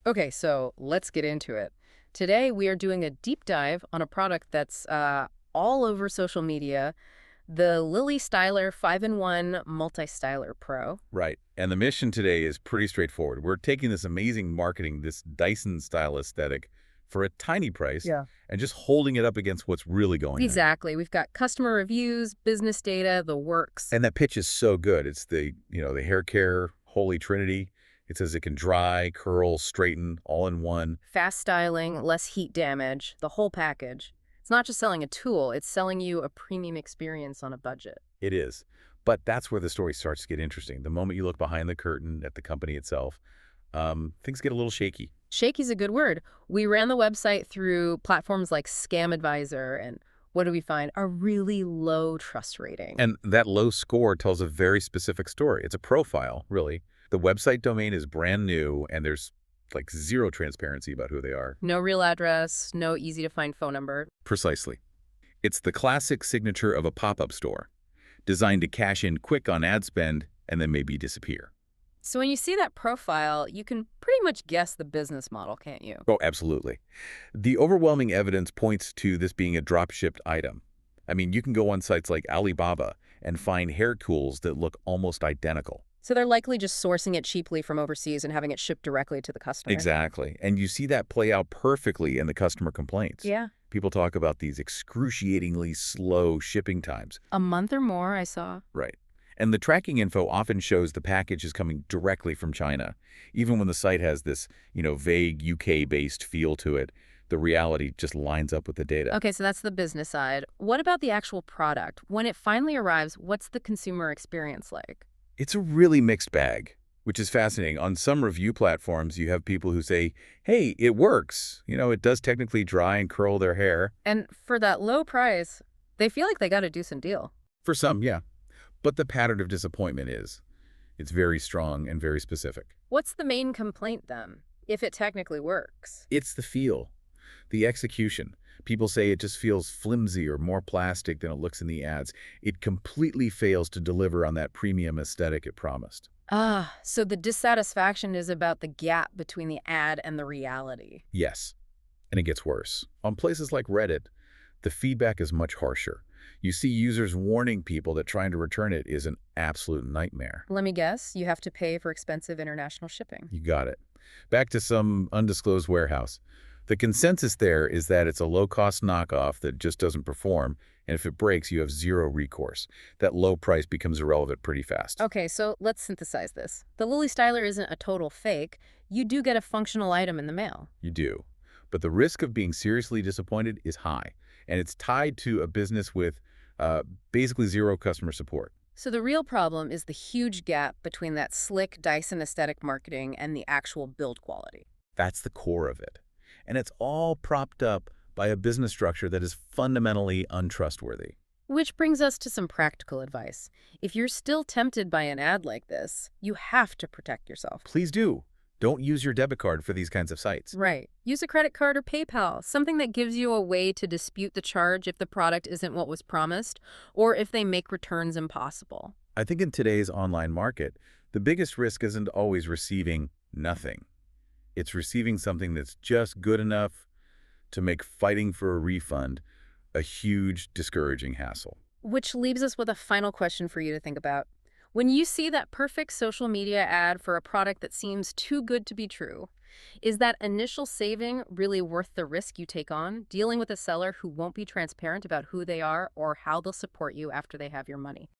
Okay, so let's get into it. Today, we are doing a deep dive on a product that's all over social media, the LilyStyler 5-in-1 MultiStyler Pro. Right. And the mission today is pretty straightforward. We're taking this amazing marketing, this Dyson style aesthetic for a tiny price Yeah. and just holding it up against what's really going on. Exactly. We've got customer reviews, business data, the works. And that pitch is so good. It's the hair care holy trinity. It says it can dry, curl, straighten all in one. Fast styling, less heat damage, the whole package. It's not just selling a tool, it's selling you a premium experience on a budget. It is. But that's where the story starts to get interesting. The moment you look behind the curtain at the company itself, things get a little shaky. Shaky's a good word. We ran the website through platforms like Scam Advisor, and what do we find? A really low trust rating. And that low score tells a very specific story. It's a profile, really. The website domain is brand new, and there's like zero transparency about who they are. No real address, no easy-to-find phone number. Precisely. It's the classic signature of a pop-up store, designed to cash in quick on ad spend and then maybe disappear. So when you see that profile, you can pretty much guess the business model, can't you? Oh, absolutely. The overwhelming evidence points to this being a drop-shipped item. I mean, you can go on sites like Alibaba and find hair tools that look almost identical. So they're likely just sourcing it cheaply from overseas and having it shipped directly to the customer. Exactly. And you see that play out perfectly in the customer complaints. Yeah. People talk about these excruciatingly slow shipping times. A month or more, I saw. Right. And the tracking info often shows the package is coming directly from China. Even when the site has this, vague UK-based feel to it, the reality just lines up with the data. Okay, so that's the business side. What about the actual product? When it finally arrives, what's the consumer experience like? It's a really mixed bag, which is fascinating. On some review platforms, you have people who say, hey, it works. It does technically dry and curl their hair. And for that low price, they feel like they got a decent deal. For some, yeah. But the pattern of disappointment is, it's very strong and very specific. What's the main complaint then, if it technically works? It's the feel, the execution. People say it just feels flimsy or more plastic than it looks in the ads. It completely fails to deliver on that premium aesthetic it promised. Ah, so the dissatisfaction is about the gap between the ad and the reality. Yes, and it gets worse. On places like Reddit, the feedback is much harsher. You see users warning people that trying to return it is an absolute nightmare. Let me guess, you have to pay for expensive international shipping. You got it. Back to some undisclosed warehouse. The consensus there is that it's a low-cost knockoff that just doesn't perform, and if it breaks, you have zero recourse. That low price becomes irrelevant pretty fast. Okay, so let's synthesize this. The LilyStyler isn't a total fake. You do get a functional item in the mail. You do. But the risk of being seriously disappointed is high, and it's tied to a business with basically zero customer support. So the real problem is the huge gap between that slick Dyson aesthetic marketing and the actual build quality. That's the core of it. And it's all propped up by a business structure that is fundamentally untrustworthy. Which brings us to some practical advice. If you're still tempted by an ad like this, you have to protect yourself. Please do. Don't use your debit card for these kinds of sites. Right. Use a credit card or PayPal, something that gives you a way to dispute the charge if the product isn't what was promised, or if they make returns impossible. I think in today's online market, the biggest risk isn't always receiving nothing. It's receiving something that's just good enough to make fighting for a refund a huge, discouraging hassle. Which leaves us with a final question for you to think about. When you see that perfect social media ad for a product that seems too good to be true, is that initial saving really worth the risk you take on, dealing with a seller who won't be transparent about who they are or how they'll support you after they have your money?